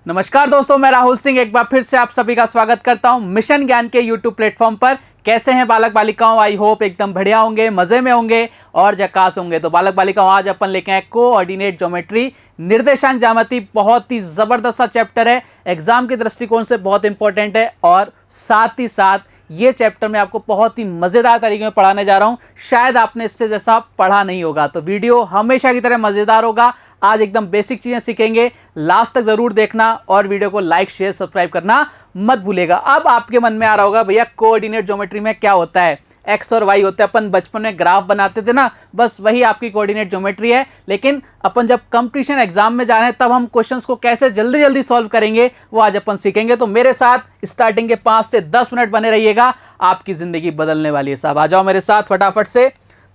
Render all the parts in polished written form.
नमस्कार दोस्तों, मैं राहुल सिंह एक बार फिर से आप सभी का स्वागत करता हूं मिशन ज्ञान के यूट्यूब प्लेटफॉर्म पर। कैसे हैं बालक बालिकाओं? आई होप एकदम बढ़िया होंगे, मजे में होंगे और झकास होंगे। तो बालक बालिकाओं, आज अपन लेके आए कोऑर्डिनेट ज्योमेट्री, निर्देशांक ज्यामिति। बहुत ही जबरदस्त सा चैप्टर है, एग्जाम के दृष्टिकोण से बहुत इंपॉर्टेंट है और साथ ही साथ ये चैप्टर मैं आपको बहुत ही मजेदार तरीके में पढ़ाने जा रहा हूं। शायद आपने इससे जैसा पढ़ा नहीं होगा, तो वीडियो हमेशा की तरह मजेदार होगा। आज एकदम बेसिक चीजें सीखेंगे, लास्ट तक जरूर देखना और वीडियो को लाइक शेयर सब्सक्राइब करना मत भूलेगा। अब आपके मन में आ रहा होगा, भैया कोऑर्डिनेट ज्योमेट्री में क्या होता है? एक्स और वाई होते हैं। अपन बचपन में ग्राफ बनाते थे ना, बस वही आपकी कोऑर्डिनेट ज्योमेट्री है। लेकिन अपन जब कंपटीशन एग्जाम में जा रहे हैं, तब हम क्वेश्चंस को कैसे जल्दी जल्दी सॉल्व करेंगे, वो आज अपन सीखेंगे। तो मेरे साथ स्टार्टिंग के 5 से 10 मिनट बने रहिएगा, आपकी जिंदगी बदलने वाली है साहब। आ जाओ मेरे साथ फटाफट से।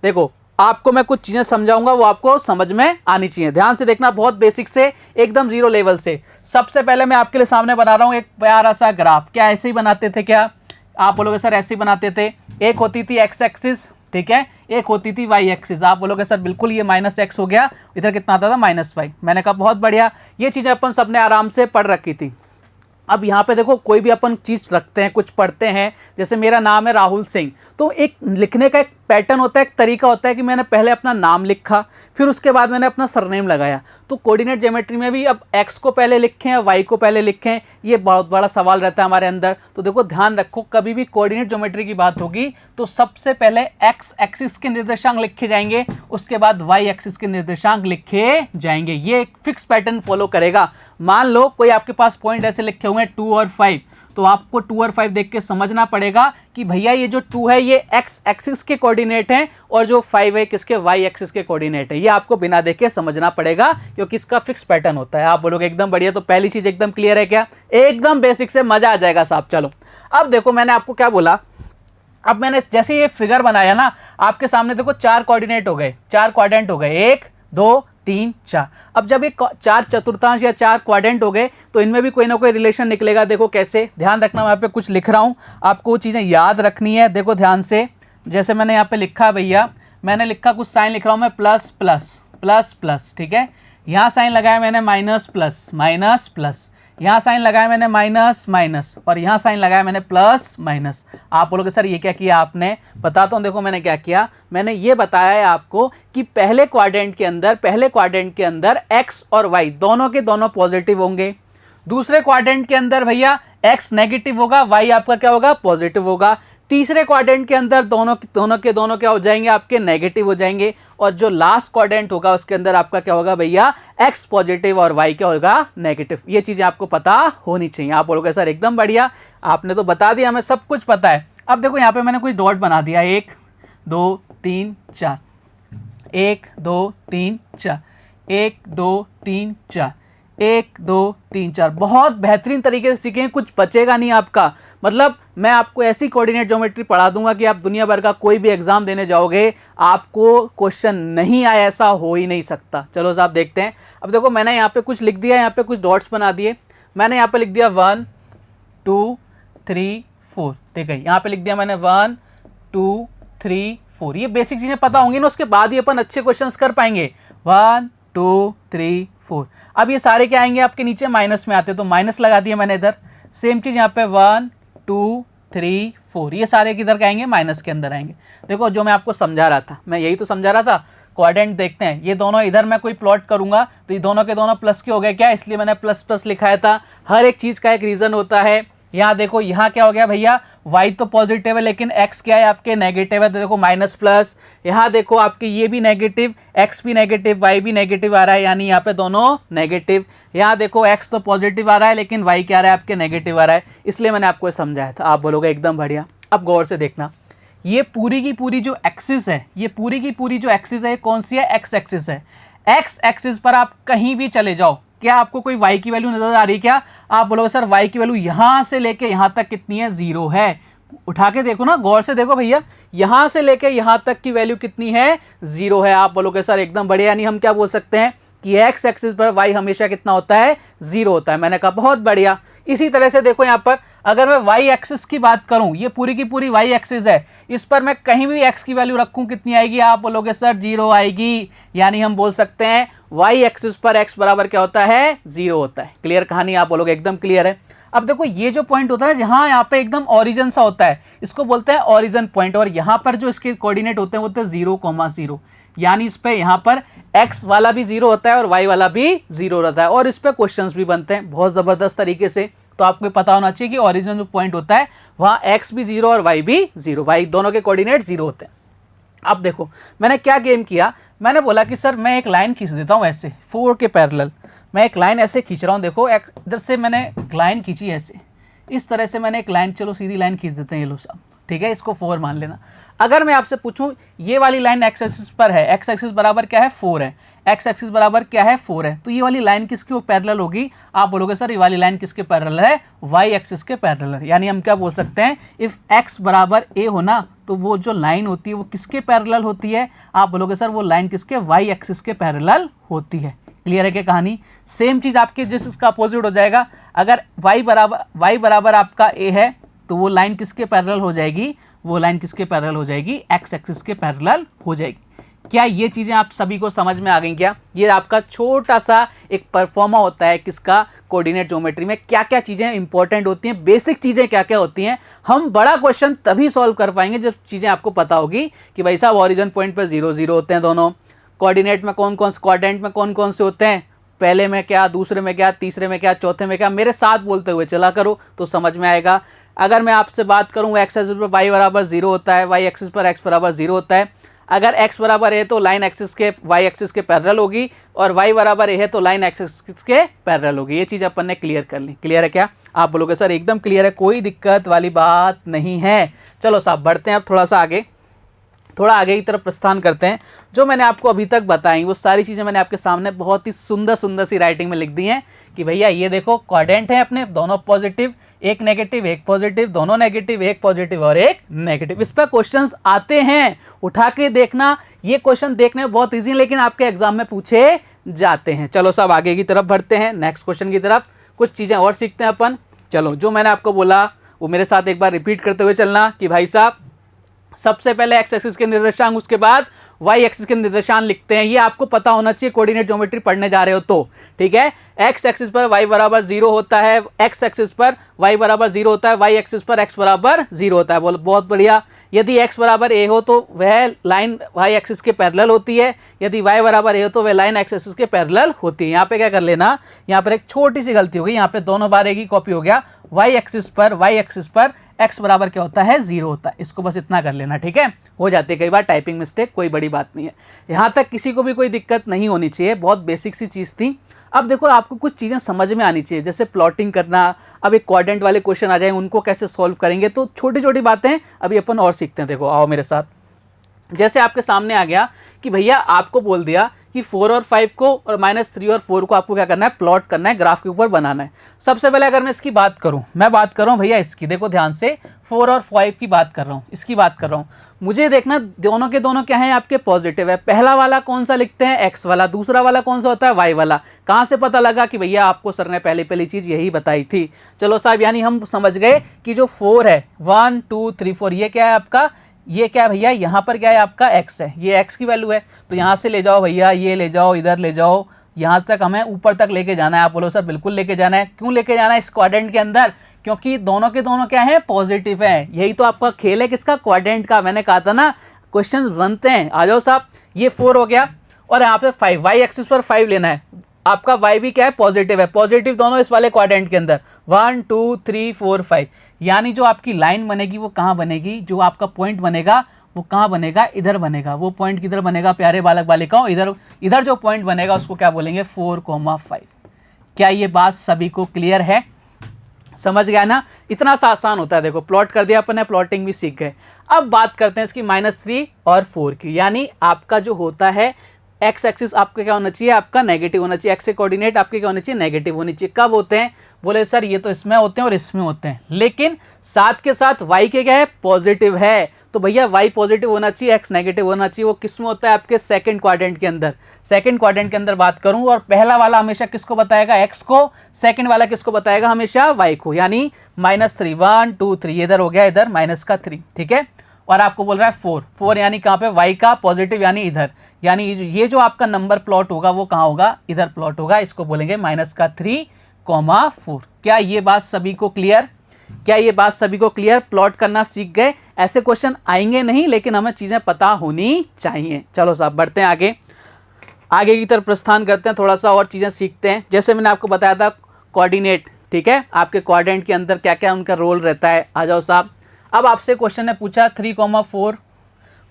देखो, आपको मैं कुछ चीजें समझाऊंगा, वो आपको समझ में आनी चाहिए। ध्यान से देखना, बहुत बेसिक से एकदम जीरो लेवल से। सबसे पहले मैं आपके लिए सामने बना रहा हूं एक प्यारा सा ग्राफ। क्या ऐसे ही बनाते थे क्या? आप बोलोगे सर ऐसे ही बनाते थे। एक होती थी एक्स एक्सिस, ठीक है, एक होती थी वाई एक्सिस। आप बोलोगे सर बिल्कुल ये -x हो गया, इधर कितना आता था -y। मैंने कहा बहुत बढ़िया, ये चीजें अपन सबने आराम से पढ़ रखी थी। अब यहाँ पे देखो, कोई भी अपन चीज़ रखते हैं, कुछ पढ़ते हैं, जैसे मेरा नाम है राहुल सिंह, तो एक लिखने का एक पैटर्न होता है, एक तरीका होता है कि मैंने पहले अपना नाम लिखा, फिर उसके बाद मैंने अपना सरनेम लगाया। तो कोऑर्डिनेट ज्योमेट्री में भी अब एक्स को पहले लिखें या वाई को पहले लिखें, ये बहुत बड़ा सवाल रहता है हमारे अंदर। तो देखो ध्यान रखो, कभी भी कोऑर्डिनेट ज्योमेट्री की बात होगी तो सबसे पहले एक्स एक्सिस के निर्देशांक लिखे जाएंगे, उसके बाद वाई एक्सिस के निर्देशांक लिखे जाएंगे। ये एक फिक्स पैटर्न फॉलो करेगा। मान लो कोई आपके पास पॉइंट ऐसे लिखे हुए हैं 2 और 5, तो आपको 2 और 5 देख के समझना पड़ेगा कि भैया ये जो 2 है ये एक्स एक्सिस के कोऑर्डिनेट हैं और जो 5 है किसके? वाई एक्सिस के कोऑर्डिनेट है। ये आपको बिना देखे समझना पड़ेगा, क्योंकि इसका फिक्स पैटर्न होता है। आप बोलोगे एकदम बढ़िया, तो पहली चीज एकदम क्लियर है क्या? एकदम बेसिक से मजा आ जाएगा साहब। चलो अब देखो, मैंने आपको क्या बोला। अब मैंने जैसे ये फिगर बनाया ना, आपके सामने देखो 4 कोऑर्डिनेट हो गए, 4 क्वाड्रेंट हो गए, 1 2 3 4। अब जब ये 4 चतुर्थांश या 4 क्वाड्रेंट हो गए, तो इनमें भी कोई ना कोई रिलेशन निकलेगा। देखो कैसे, ध्यान रखना, मैं यहाँ पे कुछ लिख रहा हूँ, आपको वो चीज़ें याद रखनी है। देखो ध्यान से, जैसे मैंने यहाँ पे लिखा, भैया मैंने लिखा, कुछ साइन लिख रहा हूँ मैं, प्लस प्लस प्लस प्लस, ठीक है। यहाँ साइन लगाया मैंने माइनस प्लस माइनस प्लस, यहाँ साइन लगाया मैंने माइनस माइनस, और यहाँ साइन लगाया मैंने प्लस माइनस। आप बोलोगे सर ये क्या किया आपने? बताता हूँ, देखो मैंने क्या किया। मैंने ये बताया है आपको कि पहले क्वाड्रेंट के अंदर एक्स और वाई दोनों के दोनों पॉजिटिव होंगे। दूसरे क्वाड्रेंट के अंदर भैया एक्स नेगेटिव होगा, वाई आपका क्या होगा? पॉजिटिव होगा। तीसरे क्वाड्रेंट के अंदर दोनों के दोनों क्या हो जाएंगे? आपके नेगेटिव हो जाएंगे। और जो लास्ट क्वाड्रेंट होगा उसके अंदर आपका क्या होगा भैया? एक्स पॉजिटिव और वाई क्या होगा? नेगेटिव। ये चीजें आपको पता होनी चाहिए। आप बोलोगे सर एकदम बढ़िया, आपने तो बता दिया, हमें सब कुछ पता है। अब देखो यहाँ पे मैंने कुछ डॉट बना दिया, 1 2 3 4, 1 2 3 4, 1 2 3 4, 1 2 3 4। बहुत बेहतरीन तरीके से सीखें, कुछ बचेगा नहीं आपका। मतलब मैं आपको ऐसी कोऑर्डिनेट ज्योमेट्री पढ़ा दूंगा कि आप दुनिया भर का कोई भी एग्जाम देने जाओगे, आपको क्वेश्चन नहीं आए, ऐसा हो ही नहीं सकता। चलो साहब देखते हैं। अब देखो मैंने यहाँ पे कुछ लिख दिया, यहाँ पे कुछ डॉट्स बना दिए। मैंने यहाँ पे लिख दिया 1 2 3 4, ठीक है। यहाँ पे लिख दिया मैंने 1 2 3 4। ये बेसिक चीजें पता होंगी ना, उसके बाद ही अपन अच्छे क्वेश्चंस कर पाएंगे। 1 2 3 4। अब ये सारे क्या आएंगे आपके? नीचे माइनस में आते, तो माइनस लगा दिया मैंने इधर। सेम चीज यहाँ पे 1 2 3 4, ये सारे किधर आएंगे? माइनस के अंदर आएंगे। देखो जो मैं आपको समझा रहा था, मैं यही तो समझा रहा था। क्वाड्रेंट देखते हैं, ये दोनों इधर मैं कोई प्लॉट करूंगा तो ये दोनों के दोनों प्लस के हो गए क्या? इसलिए मैंने प्लस प्लस लिखाया था। हर एक चीज का एक रीजन होता है। यहाँ देखो, यहाँ क्या हो गया भैया? y तो पॉजिटिव है लेकिन x क्या है आपके? नेगेटिव है, तो देखो माइनस प्लस। यहाँ देखो आपके ये भी नेगेटिव, x भी नेगेटिव, y भी नेगेटिव आ रहा है, यानी यहाँ पे दोनों नेगेटिव। यहाँ देखो x तो पॉजिटिव आ रहा है लेकिन y क्या आ रहा है आपके? नेगेटिव आ रहा है। इसलिए मैंने आपको समझाया था। आप बोलोगे एकदम बढ़िया। अब गौर से देखना, ये पूरी की पूरी जो एक्सिस है, ये पूरी की पूरी जो एक्सिस है, ये कौन सी है? एक्स एक्सिस है। एक्स एक्सिस पर आप कहीं भी चले जाओ, क्या आपको कोई y की वैल्यू नजर आ रही है क्या? आप बोलोगे सर y की वैल्यू यहां से लेके यहां तक कितनी है? 0 है। उठा के देखो ना, गौर से देखो भैया, यहां से लेके यहां तक की वैल्यू कितनी है? 0 है। आप बोलोगे सर एकदम बढ़िया, यानी हम क्या बोल सकते हैं कि एक्स एक्सिस पर y हमेशा कितना होता है? 0 होता है। मैंने कहा बहुत बढ़िया। इसी तरह से देखो यहाँ पर अगर मैं वाई एक्सिस की बात करूं, ये पूरी की पूरी वाई एक्सिस है, इस पर मैं कहीं भी एक्स की वैल्यू रखूं कितनी आएगी, आप बोलोगे सर 0 आएगी। यानी हम बोल सकते हैं वाई एक्सिस पर एक्स बराबर क्या होता है, 0 होता है। क्लियर कहानी, आप बोलोगे एकदम क्लियर है। अब देखो ये जो पॉइंट होता है ना जहां यहाँ पे एकदम ओरिजिन सा होता है, इसको बोलते हैं ओरिजिन पॉइंट, और यहाँ पर जो इसके कोऑर्डिनेट होते हैं वो होते हैं 0,0। यानी इस पे यहाँ पर x वाला भी 0 होता है और y वाला भी 0 रहता है, और इस पे क्वेश्चंस भी बनते हैं बहुत ज़बरदस्त तरीके से। तो आपको पता होना चाहिए कि ओरिजिन जो पॉइंट होता है वहाँ x भी 0 और y भी 0, y दोनों के कोऑर्डिनेट 0 होते हैं। अब देखो मैंने क्या गेम किया, मैंने बोला कि सर मैं एक लाइन खींच देता हूँ ऐसे 4 के पैरेलल, मैं एक लाइन ऐसे खींच रहा हूँ। देखो इधर से मैंने लाइन खींची ऐसे, इस तरह से मैंने एक लाइन, चलो सीधी लाइन खींच देते हैं ये लो साहब, ठीक है, इसको 4 मान लेना। अगर मैं आपसे पूछूं ये वाली लाइन एक्स एक्सिस पर है, एक्स एक्सिस बराबर क्या है 4 है, एक्स एक्सिस बराबर क्या है 4 है, तो ये वाली लाइन किसके पैरेलल होगी, आप बोलोगे सर ये वाली लाइन किसके पैरेलल है, वाई एक्सिस के पैरेलल है। यानी हम क्या बोल सकते हैं, इफ एक्स बराबर ए हो ना तो वो जो लाइन होती है वो किसके पैरेलल होती है, आप बोलोगे सर वो लाइन किसके, वाई एक्सिस के पैरेलल होती है। क्लियर है क्या कहानी। सेम चीज़ आपके जिस इसका अपोजिट हो जाएगा, अगर y बराबर आपका a है तो वो लाइन किसके पैरेलल हो जाएगी, वो लाइन किसके पैरेलल हो जाएगी, x एक्सिस के पैरेलल हो जाएगी। क्या ये चीज़ें आप सभी को समझ में आ गई क्या। ये आपका छोटा सा एक परफॉर्मा होता है किसका, कोऑर्डिनेट ज्योमेट्री में क्या क्या चीज़ें इंपॉर्टेंट होती हैं, बेसिक चीज़ें क्या क्या होती हैं। हम बड़ा क्वेश्चन तभी सॉल्व कर पाएंगे जब चीज़ें आपको पता होगी कि भाई साहब ओरिजिन पॉइंट पर 0 0 होते हैं दोनों, कोऑर्डिनेट में कौन कौन से, क्वाड्रेंट में कौन कौन से होते हैं, पहले में क्या, दूसरे में क्या, तीसरे में क्या, चौथे में क्या। मेरे साथ बोलते हुए चला करो तो समझ में आएगा। अगर मैं आपसे बात करूँ एक्स एक्सिस पर y बराबर 0 होता है, y एक्सिस पर x बराबर 0 होता है। अगर x बराबर a तो लाइन एक्सिस के y एक्सिस के पैरेलल होगी, और y बराबर a है तो लाइन एक्सिस के पैरेलल होगी। ये चीज़ अपन ने क्लियर कर ली। क्लियर है क्या, आप बोलोगे सर एकदम क्लियर है, कोई दिक्कत वाली बात नहीं है। चलो साहब बढ़ते हैं अब थोड़ा सा आगे, थोड़ा आगे की तरफ प्रस्थान करते हैं। जो मैंने आपको अभी तक बताई वो सारी चीज़ें मैंने आपके सामने बहुत ही सुंदर सुंदर सी राइटिंग में लिख दी हैं कि भैया ये देखो क्वाड्रेंट है अपने, दोनों पॉजिटिव, एक नेगेटिव एक पॉजिटिव, दोनों नेगेटिव, एक पॉजिटिव और एक नेगेटिव। इस पर क्वेश्चंस आते हैं, उठा के देखना। ये क्वेश्चन देखने में बहुत ईजी है लेकिन आपके एग्जाम में पूछे जाते हैं। चलो सब आगे की तरफ बढ़ते हैं, नेक्स्ट क्वेश्चन की तरफ, कुछ चीज़ें और सीखते हैं अपन। चलो जो मैंने आपको बोला वो मेरे साथ एक बार रिपीट करते हुए चलना कि भाई साहब सबसे पहले एक्स एक्सिस के निर्देशांक, उसके बाद वाई एक्सिस के निर्देशांक लिखते हैं। ये आपको पता होना चाहिए कोऑर्डिनेट ज्योमेट्री पढ़ने जा रहे हो तो, ठीक है। एक्स एक्सिस पर वाई बराबर 0 होता है, एक्स एक्सिस पर वाई बराबर 0 होता है, वाई एक्सिस पर एक्स बराबर 0 होता है। बोलो बहुत बढ़िया। यदि एक्स बराबर ए हो तो वह लाइन वाई एक्सिस के पैरेलल होती है, यदि वाई बराबर ए हो तो वह लाइन एक्स एक्सिस के पैरेलल होती है। यहाँ पे क्या कर लेना, यहाँ पर एक छोटी सी गलती हो गई, यहाँ पे दोनों बार एक ही कॉपी हो गया। वाई एक्सिस पर x बराबर क्या होता है 0 होता है, इसको बस इतना कर लेना, ठीक है। हो जाती है कई बार टाइपिंग मिस्टेक, कोई बड़ी बात नहीं है। यहाँ तक किसी को भी कोई दिक्कत नहीं होनी चाहिए, बहुत बेसिक सी चीज़ थी। अब देखो आपको कुछ चीज़ें समझ में आनी चाहिए, जैसे प्लॉटिंग करना। अब एक क्वाड्रेंट वाले क्वेश्चन आ जाएंगे, उनको कैसे सॉल्व करेंगे, तो छोटी छोटी बातें अभी अपन और सीखते हैं। देखो आओ मेरे साथ, जैसे आपके सामने आ गया कि भैया आपको बोल दिया कि 4 और 5 को और -3 और 4 को आपको क्या करना है, प्लॉट करना है, ग्राफ के ऊपर बनाना है। सबसे पहले अगर मैं इसकी बात करूं, मैं बात कर रहा हूं भैया इसकी, देखो ध्यान से 4 और 5 की बात कर रहा हूं, इसकी बात कर रहा हूं। मुझे देखना दोनों के दोनों क्या है, आपके पॉजिटिव है। पहला वाला कौन सा लिखते हैं, एक्स वाला, दूसरा वाला कौन सा होता है, वाई वाला। कहाँ से पता लगा कि भैया आपको सर ने पहली चीज़ यही बताई थी। चलो साहब, यानी हम समझ गए कि जो 4 है 1 2 3 4, ये क्या है आपका, ये क्या है भैया, यहाँ पर क्या है आपका x है, ये x की वैल्यू है। तो यहाँ से ले जाओ भैया, ये ले जाओ, इधर ले जाओ, यहाँ तक हमें ऊपर तक लेके जाना है। आप बोलो सर बिल्कुल लेके जाना है। क्यों लेके जाना है इस क्वाड्रेंट के अंदर, क्योंकि दोनों के दोनों क्या है, पॉजिटिव है। यही तो आपका खेल है किसका, क्वाड्रेंट का। मैंने कहा था ना क्वेश्चन बनते हैं। आ जाओ साहब, ये 4 हो गया और यहाँ पे 5, वाई एक्सिस पर 5 लेना है। आपका y भी क्या है, पॉजिटिव है। पॉजिटिव दोनों इस वाले क्वाड्रेंट के अंदर 1 2 3 4 5। यानी जो आपकी लाइन बनेगी वो कहाँ बनेगी, जो आपका पॉइंट बनेगा वो कहाँ बनेगा, इधर बनेगा। वो पॉइंट किधर बनेगा प्यारे बालक बालिकाओं, इधर जो पॉइंट बनेगा उसको क्या बोलेंगे, 4,5। क्या ये बात सभी को क्लियर है, समझ गया ना। इतना सा आसान होता है। देखो प्लॉट कर दिया अपन ने, प्लॉटिंग भी सीख गए। अब बात करते हैं इसकी -3 और 4 की। यानी आपका जो होता है एक्स एक्सिस आपका क्या होना चाहिए, आपका नेगेटिव होना चाहिए, एक्स के कोऑर्डिनेट आपके क्या होने चाहिए, नेगेटिव होनी चाहिए। कब होते हैं, बोले सर ये तो इसमें होते हैं और इसमें होते हैं, लेकिन साथ के साथ वाई के क्या है, पॉजिटिव है, तो भैया वाई पॉजिटिव होना चाहिए, एक्स नेगेटिव होना चाहिए। वो किस में होता है, आपके सेकंड क्वाड्रेंट के अंदर। सेकंड क्वाड्रेंट के अंदर बात करूं, और पहला वाला हमेशा किसको बताएगा, एक्स को, सेकंड वाला किसको बताएगा, हमेशा वाई को, यानी -3 1 2 3, इधर हो गया, इधर -3, ठीक है। और आपको बोल रहा है 4 यानी कहाँ पे, वाई का पॉजिटिव यानी इधर, यानी ये जो आपका नंबर प्लॉट होगा वो कहाँ होगा, इधर प्लॉट होगा, इसको बोलेंगे -3,4। क्या ये बात सभी को क्लियर, क्या ये बात सभी को क्लियर, प्लॉट करना सीख गए। ऐसे क्वेश्चन आएंगे नहीं, लेकिन हमें चीज़ें पता होनी चाहिए। चलो साहब बढ़ते हैं आगे, आगे की तरफ प्रस्थान करते हैं, थोड़ा सा और चीज़ें सीखते हैं। जैसे मैंने आपको बताया था कोऑर्डिनेट, ठीक है, आपके क्वाड्रेंट के अंदर क्या क्या उनका रोल रहता है। आ जाओ साहब, अब आपसे क्वेश्चन ने पूछा 3, 4,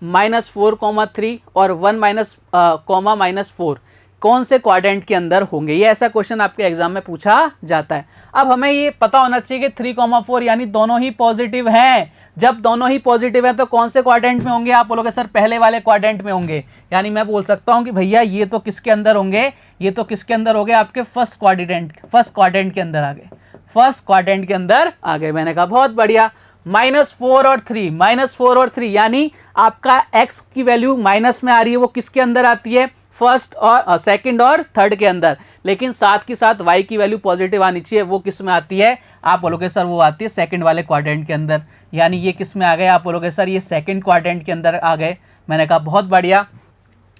-4, 3 और 1 -4 कौन से क्वाड्रेंट के अंदर होंगे। ये ऐसा क्वेश्चन आपके एग्जाम में पूछा जाता है। अब हमें ये पता होना चाहिए कि 3, 4 यानी दोनों ही पॉजिटिव हैं। जब दोनों ही पॉजिटिव हैं तो कौन से क्वाड्रेंट में होंगे, आप बोलोगे सर पहले वाले क्वाड्रेंट में होंगे। यानी मैं बोल सकता हूँ कि भैया ये तो किसके अंदर होंगे, ये तो किसके अंदर हो गए, आपके फर्स्ट क्वाड्रेंट के अंदर आ गए, फर्स्ट क्वाड्रेंट के अंदर आ गए। मैंने कहा बहुत बढ़िया। -4 और 3, -4 और 3 यानी आपका x की वैल्यू माइनस में आ रही है, वो किसके अंदर आती है, फर्स्ट और सेकंड और थर्ड के अंदर, लेकिन साथ के साथ y की वैल्यू पॉजिटिव आनी चाहिए, वो किस में आती है, आप बोलोगे सर वो आती है सेकंड वाले क्वाड्रेंट के अंदर। यानी ये किस में आ गए, आप बोलोगे सर ये सेकंड क्वाड्रेंट के अंदर आ गए। मैंने कहा बहुत बढ़िया।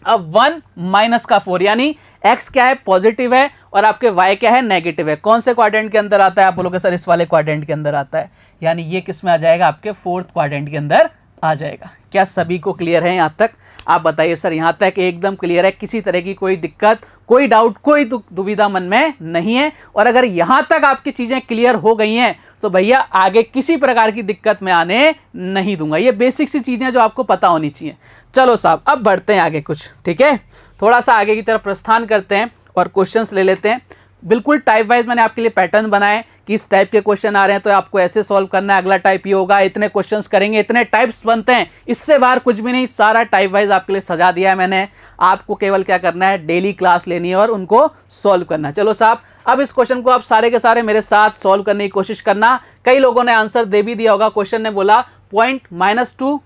अब 1 -4 यानी x क्या है, पॉजिटिव है, और आपके y क्या है, नेगेटिव है। कौन से क्वाड्रेंट के अंदर आता है, आप बोलोगे सर इस वाले क्वाड्रेंट के अंदर आता है। यानी ये किस में आ जाएगा, आपके फोर्थ क्वाड्रेंट के अंदर आ जाएगा। क्या सभी को क्लियर है यहाँ तक, आप बताइए सर। यहाँ तक एकदम क्लियर है, किसी तरह की कोई दिक्कत, कोई डाउट, कोई दुविधा मन में नहीं है। और अगर यहाँ तक आपकी चीज़ें क्लियर हो गई हैं तो भैया आगे किसी प्रकार की दिक्कत में आने नहीं दूंगा। ये बेसिक सी चीज़ें जो आपको पता होनी चाहिए। चलो साहब अब बढ़ते हैं आगे कुछ, ठीक है, थोड़ा सा आगे की तरफ प्रस्थान करते हैं और क्वेश्चंस ले लेते हैं। बिल्कुल टाइप वाइज मैंने आपके लिए पैटर्न बनाए कि इस टाइप के क्वेश्चन आ रहे हैं तो आपको ऐसे सॉल्व करना है, अगला टाइप ये होगा, इतने क्वेश्चंस करेंगे, इतने टाइप्स बनते हैं, इससे बाहर कुछ भी नहीं, सारा टाइप वाइज आपके लिए सजा दिया है मैंने। आपको केवल क्या करना है, डेली क्लास लेनी है और उनको सॉल्व करना है। चलो साहब अब इस क्वेश्चन को आप सारे के सारे मेरे साथ सॉल्व करने की कोशिश करना। कई लोगों ने आंसर दे भी दिया होगा। क्वेश्चन ने बोला पॉइंट -2,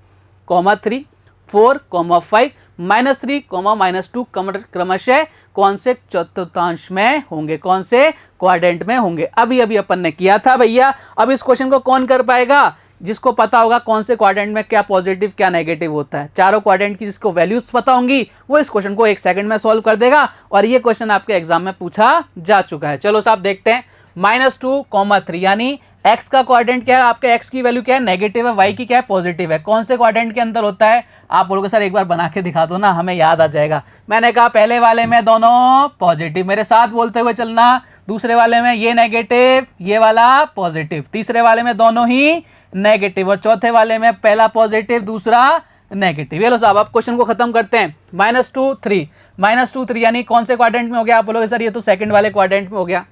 3, 4, 5, -3, -2 क्रमशः कौन से चतुर्थांश में होंगे, कौन से क्वाड्रेंट में होंगे। अभी अभी अपन ने किया था भैया। अब इस क्वेश्चन को कौन कर पाएगा, जिसको पता होगा कौन से क्वाड्रेंट में क्या पॉजिटिव क्या नेगेटिव होता है। चारों क्वाड्रेंट की जिसको वैल्यूज पता होंगी वो इस क्वेश्चन को 1 सेकंड में सॉल्व कर देगा। और ये क्वेश्चन आपके एग्जाम में पूछा जा चुका है। चलो साहब देखते हैं। -2, 3 यानी x का क्वाड्रेंट क्या है, आपके x की वैल्यू क्या है, नेगेटिव है, y की क्या है, पॉजिटिव है। कौन से क्वाड्रेंट के अंदर होता है, आप बोलोगे सर एक बार बना के दिखा दो ना, हमें याद आ जाएगा। मैंने कहा पहले वाले में दोनों पॉजिटिव, मेरे साथ बोलते हुए चलना। दूसरे वाले में ये नेगेटिव, ये वाला पॉजिटिव। तीसरे वाले में दोनों ही नेगेटिव, और चौथे वाले में पहला पॉजिटिव दूसरा नेगेटिव। ये लो साहब आप क्वेश्चन को खत्म करते हैं। -2, 3 यानी कौन से क्वाड्रेंट में हो गया, आप बोलोगे सर ये तो सेकंड वाले क्वाड्रेंट में हो गया।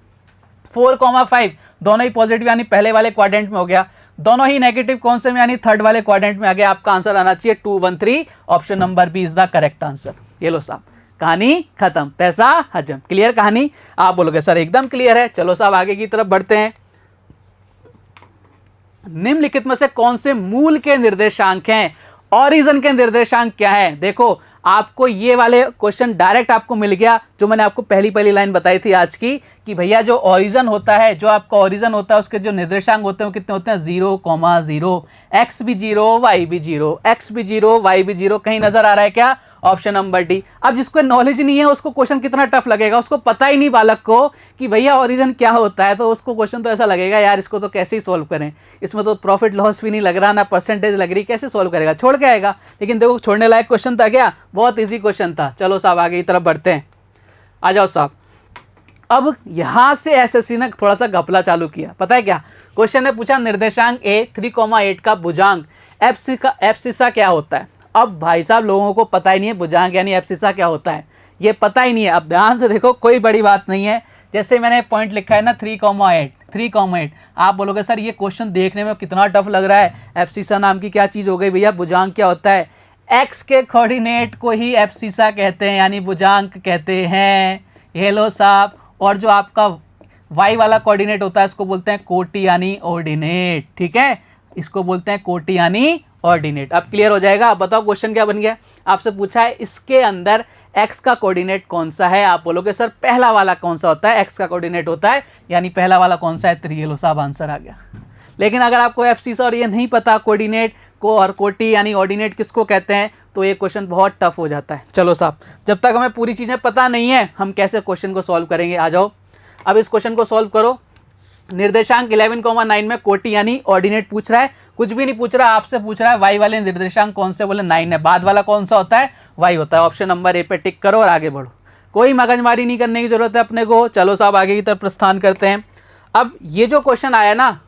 4, 5 दोनों ही पॉजिटिव यानी पहले वाले क्वाड्रेंट में हो गया। दोनों ही नेगेटिव कौन से में, यानी थर्ड वाले क्वाड्रेंट में आ गया। आपका आंसर आना चाहिए 2, 1, 3, option number B is the correct answer. ये लो साहब कहानी खत्म, पैसा हजम। क्लियर कहानी, आप बोलोगे सर एकदम क्लियर है। चलो साहब आगे की तरफ बढ़ते हैं। निम्नलिखित में से कौन से मूल के निर्देशांक हैं, ऑरिजिन के निर्देशांक क्या है। देखो आपको ये वाले क्वेश्चन डायरेक्ट आपको मिल गया, जो मैंने आपको पहली लाइन बताई थी आज की, कि भैया जो ऑरिजिन होता है, जो आपका ऑरिजिन होता है उसके जो निर्देशांक होते हैं वो कितने होते हैं, 0, 0, x भी 0 y भी 0, x भी 0 y भी 0। कहीं नजर आ रहा है क्या, ऑप्शन नंबर डी। अब जिसको नॉलेज नहीं है उसको क्वेश्चन कितना टफ लगेगा, उसको पता ही नहीं बालक को कि भैया ऑरिजिन क्या होता है, तो उसको क्वेश्चन तो ऐसा लगेगा यार इसको तो कैसे ही सॉल्व करें, इसमें तो प्रॉफिट लॉस भी नहीं लग रहा ना परसेंटेज लग रही, कैसे सॉल्व करेगा, छोड़ के आएगा। लेकिन देखो छोड़ने लायक क्वेश्चन था क्या, बहुत ईजी क्वेश्चन था। चलो साहब आगे की तरफ बढ़ते हैं, आ जाओ साहब। अब यहां से एसएससी ने थोड़ा सा घपला चालू किया। पता है क्या, क्वेश्चन ने पूछा निर्देशांक a 3,8 का भुजांक एब्सिसा क्या होता है। अब भाई साहब लोगों को पता ही नहीं है भुजांक यानी एब्सिसा क्या होता है, ये पता ही नहीं है। अब ध्यान से देखो, कोई बड़ी बात नहीं है। जैसे मैंने पॉइंट लिखा है ना 3,8, आप बोलोगे सर ये क्वेश्चन देखने में कितना टफ लग रहा है, एब्सिसा नाम की क्या चीज़ हो गई भैया, भुजांक क्या होता है। एक्स के कोऑर्डिनेट को ही एब्सिसा कहते हैं, यानी भुजांक कहते हैं। ये लो साहब, और जो आपका वाई वाला कोऑर्डिनेट होता है इसको बोलते हैं कोटि यानी ऑर्डिनेट। ठीक है, इसको बोलते हैं कोटि यानी ऑर्डिनेट। अब क्लियर हो जाएगा। अब बताओ क्वेश्चन क्या बन गया। आपसे पूछा है इसके अंदर एक्स का कोऑर्डिनेट कौन सा है। आप बोलोगे सर पहला वाला कौन सा होता है, एक्स का कोऑर्डिनेट होता है, यानी पहला वाला कौन सा है, तो ये लो साहब आंसर आ गया। लेकिन अगर आपको एब्सिसा और ये नहीं पता कोऑर्डिनेट को और कोटि यानी ऑर्डिनेट किसको कहते हैं, तो ये क्वेश्चन बहुत टफ हो जाता है। चलो साहब, जब तक हमें पूरी चीज़ें पता नहीं है हम कैसे क्वेश्चन को सॉल्व करेंगे। आ जाओ, अब इस क्वेश्चन को सॉल्व करो। निर्देशांक 11,9 में कोटि यानी ऑर्डिनेट पूछ रहा है, कुछ भी नहीं पूछ रहा, आपसे पूछ रहा है वाई वाले निर्देशांक कौन से, बोले 9 है। बाद वाला कौन सा होता है, वाई होता है। ऑप्शन नंबर ए पे टिक करो और आगे बढ़ो, कोई मगजमारी नहीं करने की जरूरत है अपने को। चलो साहब आगे की तरफ प्रस्थान करते हैं। अब ये जो क्वेश्चन आया ना,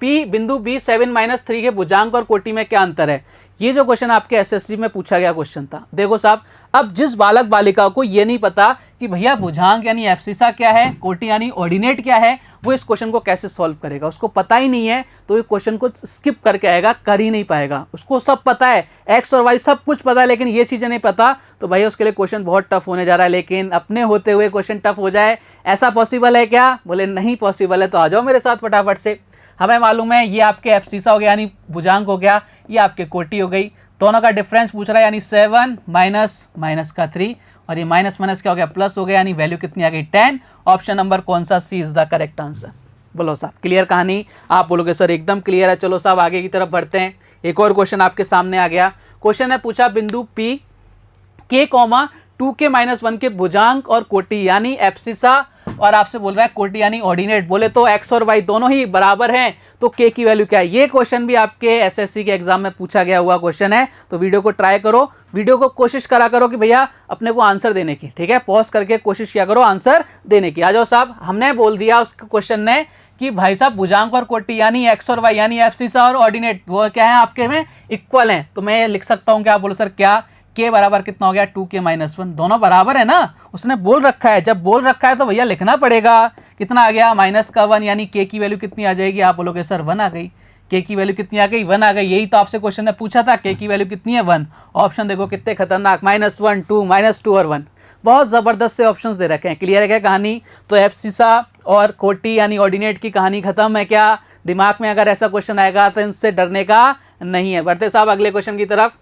P बिंदु B 7-3 के भुजांक और कोटि में क्या अंतर है, ये जो क्वेश्चन आपके एसएससी में पूछा गया क्वेश्चन था। देखो साहब, अब जिस बालक बालिका को ये नहीं पता कि भैया भुजांक यानी एब्सिसा क्या है, कोटि यानी ऑर्डिनेट क्या है, वो इस क्वेश्चन को कैसे सॉल्व करेगा। उसको पता ही नहीं है तो ये क्वेश्चन को स्किप करके आएगा, कर ही नहीं पाएगा। उसको सब पता है, एक्स और वाई सब कुछ पता है, लेकिन ये चीज़ें नहीं पता, तो भैया उसके लिए क्वेश्चन बहुत टफ होने जा रहा है। लेकिन अपने होते हुए क्वेश्चन टफ हो जाए, ऐसा पॉसिबल है क्या, बोले नहीं पॉसिबल है। तो आ जाओ मेरे साथ फटाफट से। हमें मालूम है ये आपके एब्सिसा हो गया यानी भुजांक हो गया, ये आपके कोटि हो गई। दोनों का डिफरेंस पूछ रहा है, यानी 7 माइनस का 3, और ये माइनस माइनस क्या हो गया, प्लस हो गया, यानी वैल्यू कितनी आ गई 10। ऑप्शन नंबर कौन सा, सी इज द करेक्ट आंसर। बोलो साहब क्लियर कहानी। आप बोलोगे सर एकदम क्लियर है। चलो साहब आगे की तरफ बढ़ते हैं। एक और क्वेश्चन आपके सामने आ गया। क्वेश्चन है पूछा बिंदु P K, 2K-1 के भुजांक और कोटि यानी एब्सिसा, और आपसे बोल रहा है कोटि यानी ऑर्डिनेट। बोले तो एक्स और वाई दोनों ही बराबर हैं, तो के की वैल्यू क्या है। ये क्वेश्चन भी आपके एसएससी के एग्जाम में पूछा गया हुआ क्वेश्चन है। तो वीडियो को ट्राई करो, वीडियो को कोशिश करा करो कि भैया अपने को आंसर देने की। ठीक है, पॉज करके कोशिश किया करो आंसर देने की। आ जाओ साहब, हमने बोल दिया उस क्वेश्चन ने कि भाई साहब भुजांक और कोटि यानी एक्स और वाई यानी एब्सिसा और ऑर्डिनेट वो क्या है आपके में, इक्वल हैं। तो मैं लिख सकता हूँ क्या, बोलो सर क्या, के बराबर कितना हो गया 2K-1, दोनों बराबर है ना, उसने बोल रखा है। जब बोल रखा है तो भैया लिखना पड़ेगा। कितना आ गया, -1, यानी के की वैल्यू कितनी आ जाएगी। आप बोलोगे सर 1 आ गई। के की वैल्यू कितनी आ गई, 1 आ गई। यही तो आपसे क्वेश्चन ने पूछा था, के की वैल्यू कितनी है 1। ऑप्शन देखो कितने खतरनाक, -1, 2, -2 और 1, बहुत ज़बरदस्त से ऑप्शंस दे रखे हैं। क्लियर है क्या कहानी। तो एब्सिसा और कोटि यानी ऑर्डिनेट की कहानी खत्म है क्या। दिमाग में अगर ऐसा क्वेश्चन आएगा तो इनसे डरने का नहीं है। बढ़ते साहब अगले क्वेश्चन की तरफ